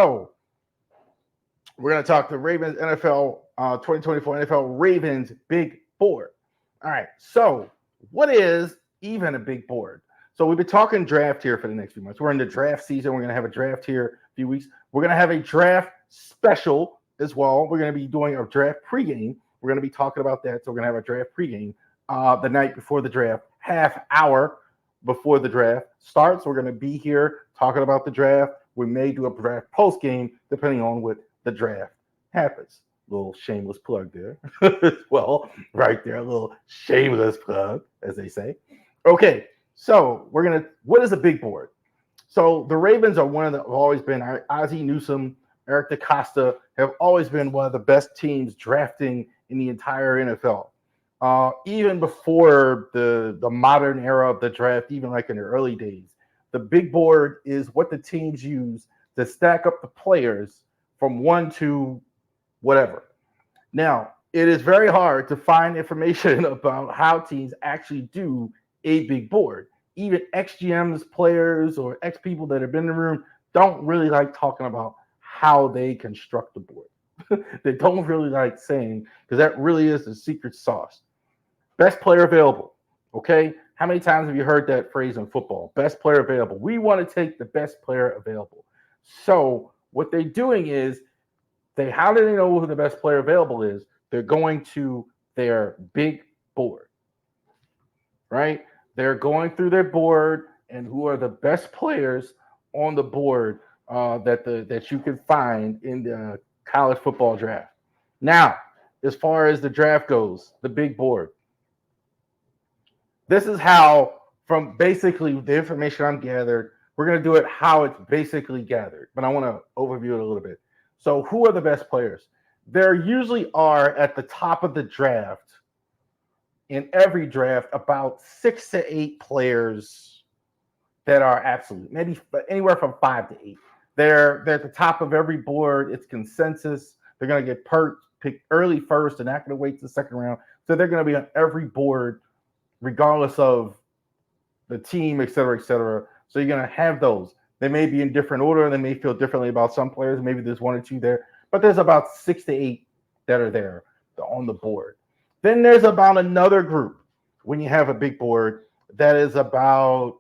So we're going to talk the Ravens NFL 2024 NFL Ravens big board. All right. So what is even a big board? So we've been talking draft here for the next few months. We're in the draft season. We're going to have a draft here in a few weeks. We're going to have a draft special as well. We're going to be doing a draft pregame. We're going to be talking about that. So we're going to have a draft pregame the night before the draft, half hour before the draft starts. We're going to be here talking about the draft. We may do a draft post game depending on what the draft happens. Little shameless plug there as well, right there. A little shameless plug, as they say. Okay, so what is a big board? So the Ravens are one of the, have always been, Ozzie Newsome, Eric DeCosta have always been one of the best teams drafting in the entire NFL. Even before the modern era of the draft, even like in the early days, the big board is what the teams use to stack up the players from one to whatever. Now, it is very hard to find information about how teams actually do a big board. Even ex-GMs, players, or ex-people that have been in the room don't really like talking about how they construct the board. They don't really like saying, because that really is the secret sauce. Best player available. Okay? How many times have you heard that phrase in football? Best player available. We want to take the best player available. So what they're doing is how do they know who the best player available is? They're going to their big board, right? They're going through their board and who are the best players on the board that you can find in the college football draft. Now, as far as the draft goes, the big board. This is how, from basically the information I'm gathered, we're going to do it how it's basically gathered, but I want to overview it a little bit. So who are the best players? There usually are at the top of the draft, in every draft, about 6 to 8 players that are absolute, maybe anywhere from 5 to 8. They're at the top of every board. It's consensus. They're going to get picked early first. They're not going to wait to the second round. So they're going to be on every board, regardless of the team, et cetera, et cetera. So you're going to have those. They may be in different order. They may feel differently about some players. Maybe there's 1 or 2 there. But there's about 6 to 8 that are there on the board. Then there's about another group when you have a big board that is about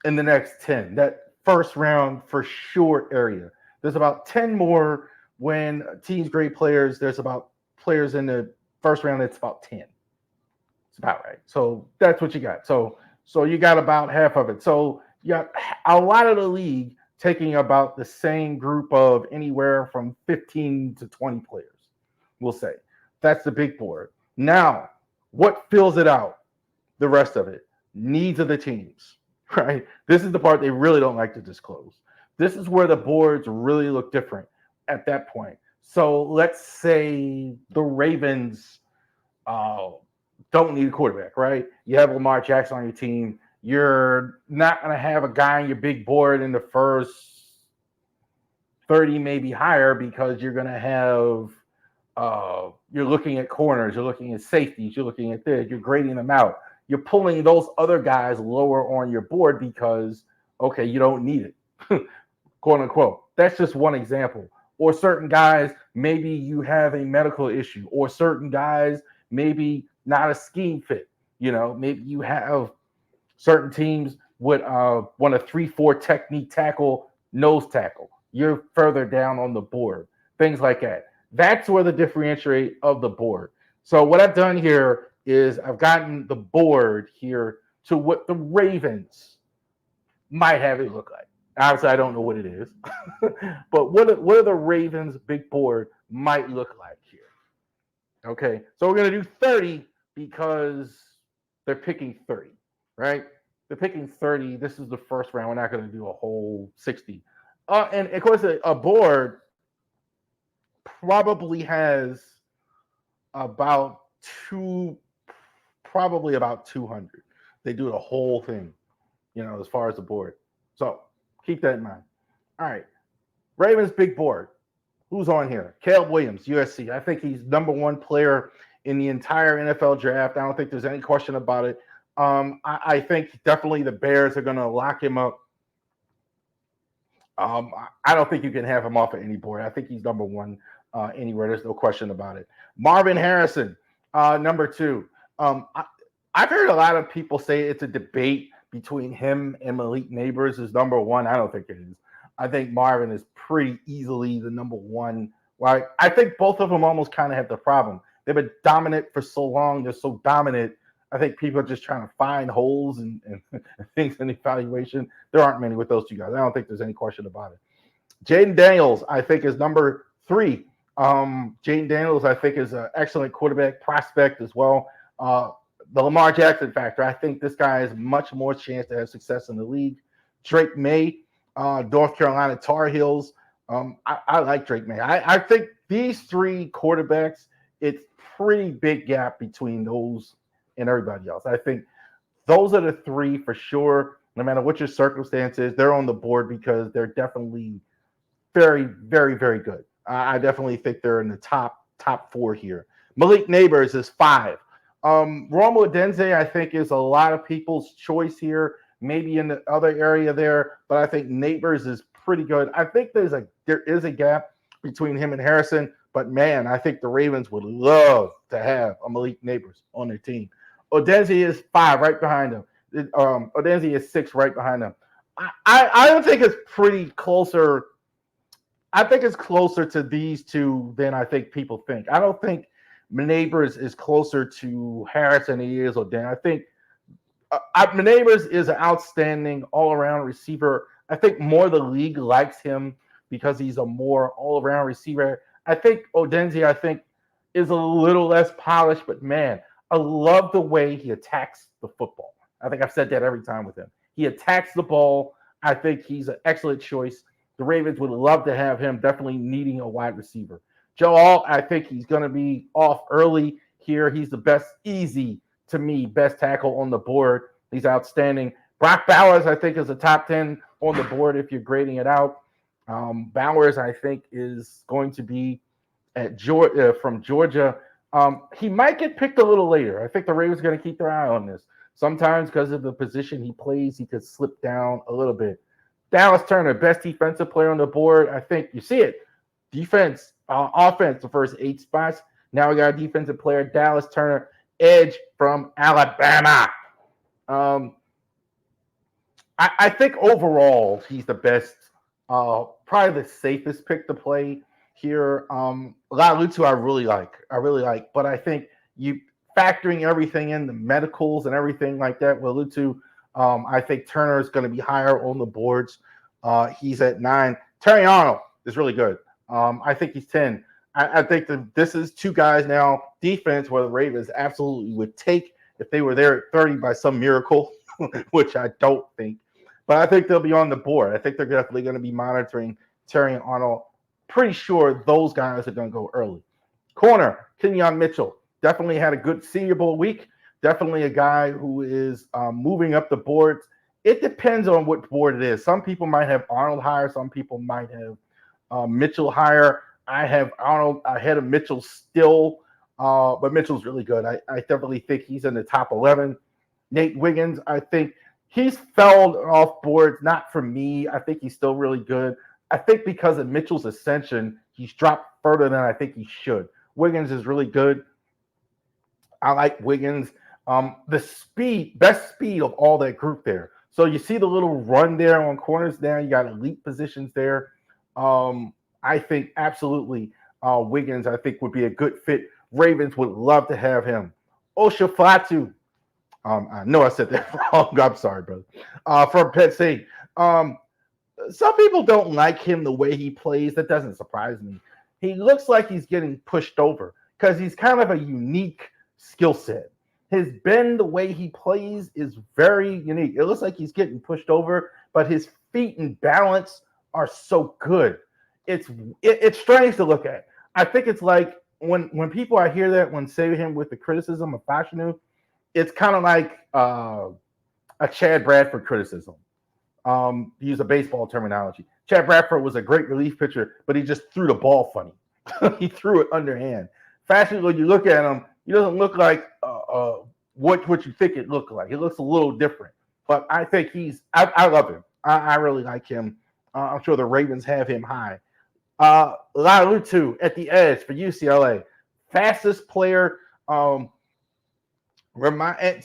in the next 10, that first round for sure area. There's about 10 more when teams grade players. There's about players in the first round that's about 10. It's about right. So that's what you got. So you got about half of it. So you got a lot of the league taking about the same group of anywhere from 15 to 20 players, we'll say. That's the big board. Now, what fills it out? The rest of it. Needs of the teams, right? This is the part they really don't like to disclose. This is where the boards really look different at that point. So let's say the Ravens don't need a quarterback, right? You have Lamar Jackson on your team. You're not going to have a guy on your big board in the first 30, maybe higher, because you're going to have you're looking at corners, you're looking at safeties, you're looking at this, you're grading them out. You're pulling those other guys lower on your board because, okay, you don't need it, quote unquote. That's just one example. Or certain guys, maybe you have a medical issue, or certain guys, maybe not a scheme fit. You know, maybe you have certain teams would want a 3-4 technique tackle, nose tackle. You're further down on the board, things like that. That's where the differentiate of the board. So what I've done here is I've gotten the board here to what the Ravens might have it look like. Obviously, I don't know what it is, but what are the Ravens' big board might look like here? Okay, so we're going to do 30 because they're picking 30, right? They're picking 30. This is the first round. We're not going to do a whole 60. And of course, a board probably has about probably about 200. They do the whole thing, as far as the board. So keep that in mind. All right. Ravens big board. Who's on here? Caleb Williams, USC. I think he's number 1 player in the entire NFL draft. I don't think there's any question about it. I think definitely the Bears are going to lock him up. I don't think you can have him off of any board. I think he's number one anywhere. There's no question about it. Marvin Harrison, number two. I've heard a lot of people say it's a debate between him and Malik Neighbors as number one. I don't think it is. I think Marvin is pretty easily the number one. Right? I think both of them almost kind of have the problem. They've been dominant for so long. They're so dominant. I think people are just trying to find holes and things in the evaluation. There aren't many with those two guys. I don't think there's any question about it. Jaden Daniels, I think, is number three. Jaden Daniels, I think, is an excellent quarterback prospect as well. The Lamar Jackson factor, I think this guy has much more chance to have success in the league. Drake May, North Carolina Tar Heels. I like Drake May. I think these three quarterbacks, it's pretty big gap between those and everybody else. I think those are the three for sure. No matter what your circumstances, they're on the board because they're definitely very, very, very good. I definitely think they're in the top four here. Malik Neighbors is five. Romo Adenze, I think, is a lot of people's choice here. Maybe in the other area there, but I think Neighbors is pretty good. I think there is a gap between him and Harrison, but man, I think the Ravens would love to have a Malik Neighbors on their team. Odenze is five, right behind him. Odenze is six, right behind him. I don't think it's pretty closer. I think it's closer to these two than I think people think. I don't think Neighbors is closer to Harrison than he is Odenze. I think Neighbors is an outstanding all-around receiver. I think more the league likes him because he's a more all-around receiver. I think Odenze, is a little less polished, but man, I love the way he attacks the football. I think I've said that every time with him. He attacks the ball. I think he's an excellent choice. The Ravens would love to have him, definitely needing a wide receiver. Joe Alt, I think he's going to be off early here. He's the best, easy to me, best tackle on the board. He's outstanding. Brock Bowers, I think, is a top 10 on the board if you're grading it out. Bowers, I think, is going to be at Georgia, from Georgia. He might get picked a little later. I think the Ravens are going to keep their eye on this. Sometimes because of the position he plays, he could slip down a little bit. Dallas Turner, best defensive player on the board. I think you see it. Defense, offense, the first 8 spots. Now we got a defensive player, Dallas Turner, edge from Alabama. I think overall he's the best, probably the safest pick to play here. Lalutu I really like, but I think you factoring everything in, the medicals and everything like that, Lalutu, I think Turner is going to be higher on the boards. He's at 9. Terry Arnold is really good. I think he's 10. I think that this is two guys now, defense, where the Ravens absolutely would take if they were there at 30 by some miracle, which I don't think. But I think they'll be on the board. I think they're definitely going to be monitoring Terry Arnold. Pretty sure those guys are going to go early. Corner, Kenyon Mitchell, definitely had a good Senior Bowl week. Definitely a guy who is moving up the boards. It depends on what board it is. Some people might have Arnold higher. Some people might have Mitchell higher. I have Arnold ahead of Mitchell still, but Mitchell's really good. I definitely think he's in the top 11. Nate Wiggins, I think he's fell off boards, not for me. I think he's still really good. I think because of Mitchell's ascension, he's dropped further than I think he should. Wiggins is really good. I like Wiggins. The speed, best speed of all that group there. So you see the little run there on corners there. You got elite positions there. I think absolutely Wiggins, I think, would be a good fit. Ravens would love to have him. Oshafatu. I know I said that wrong. I'm sorry, brother. From Penn State. Some people don't like him the way he plays. That doesn't surprise me. He looks like he's getting pushed over because he's kind of a unique skill set. His bend, the way he plays, is very unique. It looks like he's getting pushed over, but his feet and balance are so good. It's strange to look at. I think it's like when people I hear that when say him with the criticism of Fashanu, it's kind of like a Chad Bradford criticism. To use a baseball terminology. Chad Bradford was a great relief pitcher, but he just threw the ball funny. He threw it underhand. Fashanu, when you look at him, he doesn't look like what you think it looked like. It looks a little different. But I think I love him. I really like him. I'm sure the Ravens have him high. Lalutu at the edge for UCLA, fastest player.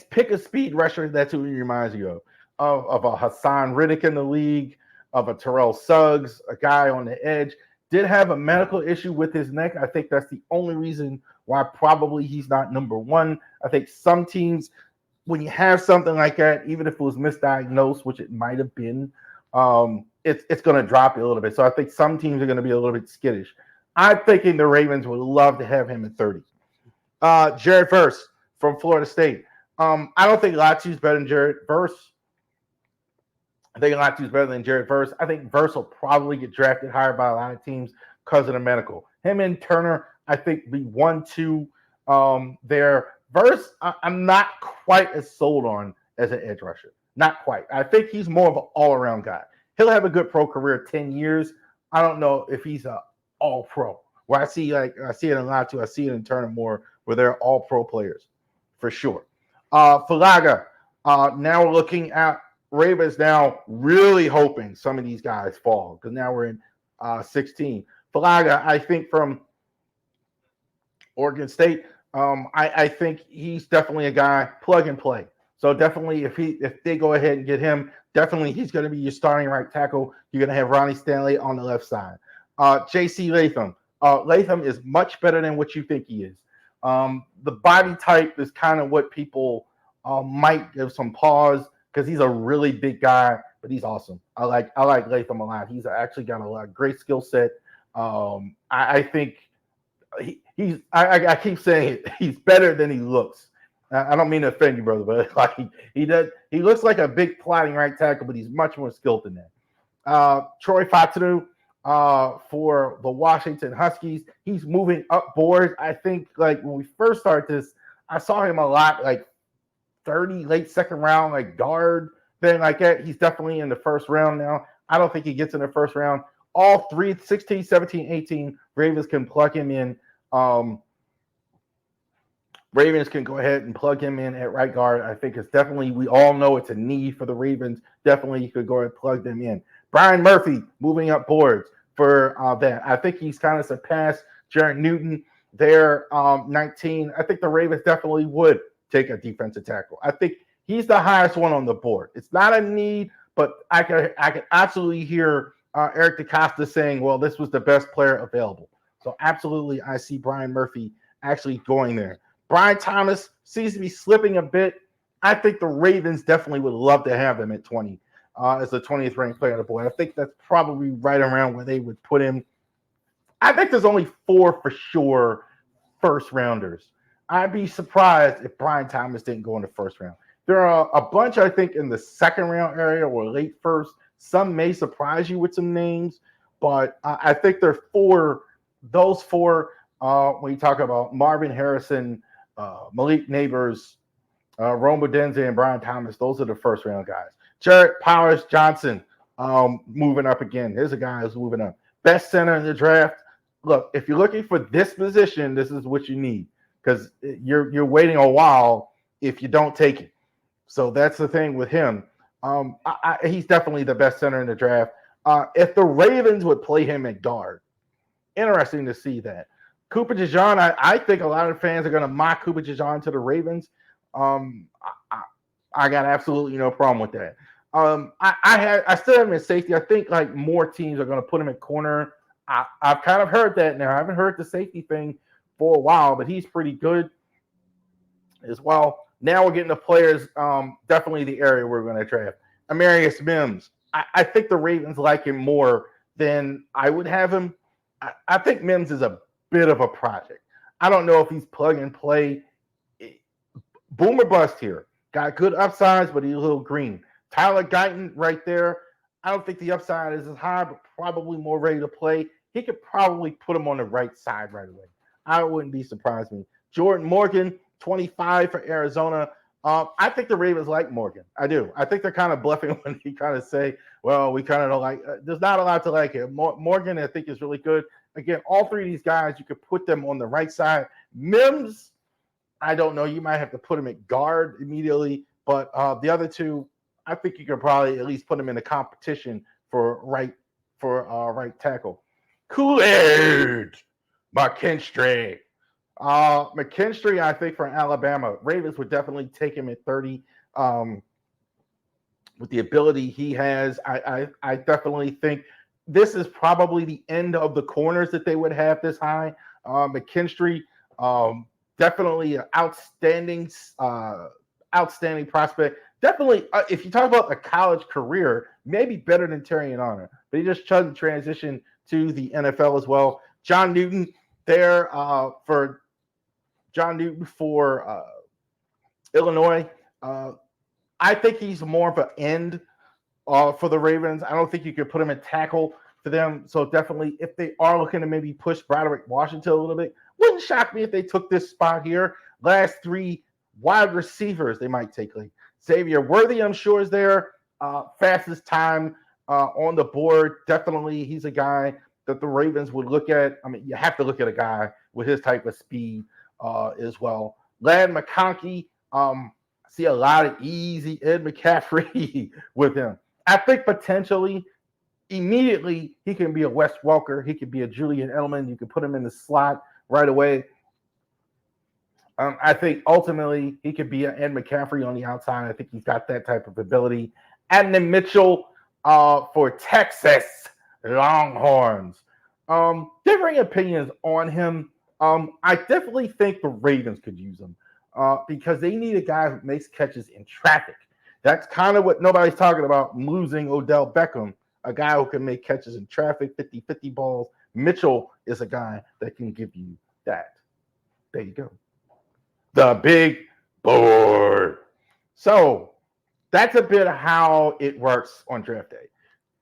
Pick a speed rusher. That's who he reminds you of a Hassan Riddick in the league, of a Terrell Suggs, a guy on the edge. Did have a medical issue with his neck. I think that's the only reason why probably he's not number one. I think some teams, when you have something like that, even if it was misdiagnosed, which it might have been, it's going to drop you a little bit. So I think some teams are going to be a little bit skittish. I'm thinking the Ravens would love to have him at 30. Jared Verse from Florida State. I don't think Latu's better than Jared Verse. I think Latu's better than Jared Verse. I think Verse will probably get drafted higher by a lot of teams because of the medical. Him and Turner, I think, be 1-2 there. Verse, I'm not quite as sold on as an edge rusher. Not quite. I think he's more of an all-around guy. He'll have a good pro career, 10 years. I don't know if he's a all-pro. Where I see it in Latu, I see it in Turner more, where they're all-pro players, for sure. Falaga, now we're looking at Ravens now really hoping some of these guys fall because now we're in 16. Falaga, I think from Oregon State, I think he's definitely a guy plug and play. So definitely, if they go ahead and get him, definitely he's going to be your starting right tackle. You're going to have Ronnie Stanley on the left side. J.C. Latham. Latham is much better than what you think he is. The body type is kind of what people might give some pause because he's a really big guy, but he's awesome. I like Latham a lot. He's actually got a lot of great skill set. I think he's. I keep saying it. He's better than he looks. I don't mean to offend you, brother, but like he does. He looks like a big plotting right tackle, but he's much more skilled than that. Troy Fautanu for the Washington Huskies. He's moving up board. I think like when we first started this, I saw him a lot like 30, late second round, like guard, thing like that. He's definitely in the first round now. I don't think he gets in the first round. All three, 16, 17, 18, Ravens can plug him in. Ravens can go ahead and plug him in at right guard. I think it's definitely, we all know it's a need for the Ravens. Definitely you could go ahead and plug them in. Brian Murphy moving up boards for that. I think he's kind of surpassed Jared Newton there, 19. I think the Ravens definitely would take a defensive tackle. I think he's the highest one on the board. It's not a need, but I could absolutely hear Eric DeCosta saying, well, this was the best player available. So absolutely, I see Brian Murphy actually going there. Brian Thomas seems to be slipping a bit. I think the Ravens definitely would love to have him at 20 as the 20th ranked player on the board. I think that's probably right around where they would put him. I think there's only 4 for sure first rounders. I'd be surprised if Brian Thomas didn't go in the first round. There are a bunch, I think, in the second round area or late first. Some may surprise you with some names, but I think there are those 4, when you talk about Marvin Harrison, Malik Neighbors, Rome Denze, and Brian Thomas, those are the first round guys. Jarrett Powers Johnson moving up again. Here's a guy who's moving up. Best center in the draft. Look, if you're looking for this position, this is what you need because you're waiting a while if you don't take it. So that's the thing with him. He's definitely the best center in the draft. If the Ravens would play him at guard, interesting to see that. Cooper DeJean, I think a lot of fans are going to mock Cooper DeJean to the Ravens. I got absolutely no problem with that. I still have him in safety. I think like more teams are going to put him at corner. I've kind of heard that now. I haven't heard the safety thing for a while, but he's pretty good as well. Now we're getting the players, definitely the area we're going to draft. Amarius Mims. I think the Ravens like him more than I would have him. I think Mims is a bit of a project. I don't know if he's plug and play. Boomer bust here. Got good upsides, but he's a little green. Tyler Guyton right there. I don't think the upside is as high, but probably more ready to play. He could probably put him on the right side right away. I wouldn't be surprised me. Jordan Morgan, 25 for Arizona. I think the Ravens like Morgan. I do. I think they're kind of bluffing when you kind of say, well, we kind of don't like there's not a lot to like it. Morgan, I think, is really good. Again, all 3 of these guys, you could put them on the right side. Mims, I don't know. You might have to put him at guard immediately. But the other 2, I think you could probably at least put them in a competition for right for right tackle. Kool-Aid McKinstry. McKinstry, I think, for Alabama. Ravens would definitely take him at 30. With the ability he has, I definitely think this is probably the end of the corners that they would have this high. McKinstry, definitely an outstanding prospect. Definitely, if you talk about a college career, maybe better than Terry and Honor, but he just tried to transition to the NFL as well. John Newton there for John Newton for Illinois. I think he's more of an end for the Ravens. I don't think you could put him in tackle for them. So definitely, if they are looking to maybe push Broderick Washington a little bit, wouldn't shock me if they took this spot here. Last three wide receivers they might take. Like Xavier Worthy, I'm sure is there. Fastest time on the board. Definitely, he's a guy that the Ravens would look at. I mean, you have to look at a guy with his type of speed as well. Ladd McConkey, see a lot of easy Ed McCaffrey with him. I think potentially, immediately, he can be a Wes Welker. He could be a Julian Edelman. You can put him in the slot right away. I think ultimately he could be an Ed McCaffrey on the outside. I think he's got that type of ability. And then Mitchell for Texas Longhorns. Differing opinions on him. I definitely think the Ravens could use him because they need a guy who makes catches in traffic. That's kind of what nobody's talking about, losing Odell Beckham, a guy who can make catches in traffic, 50-50 balls. Mitchell is a guy that can give you that. There you go. The big board. So that's a bit of how it works on draft day.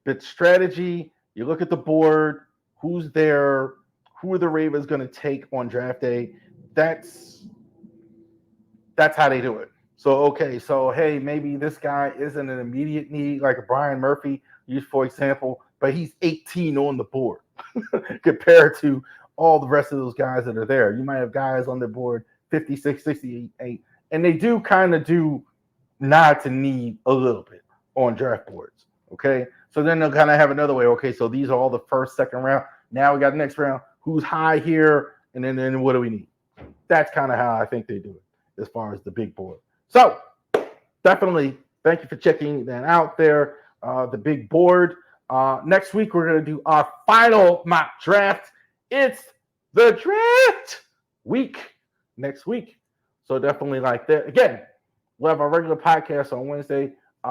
Bit strategy, you look at the board, who's there, who are the Ravens going to take on draft day. That's how they do it. So, okay, so hey, maybe this guy isn't an immediate need like a Brian Murphy, used for example, but he's 18 on the board compared to all the rest of those guys that are there. You might have guys on the board 56, 68, and they do kind of do nod to need a little bit on draft boards. Okay, so then they'll kind of have another way. Okay, so these are all the first, second round. Now we got the next round. Who's high here? And then what do we need? That's kind of how I think they do it as far as the big board. So definitely thank you for checking that out there. The big board. Next week, we're going to do our final mock draft. It's the draft week next week. So definitely like that. Again, we'll have our regular podcast on Wednesday.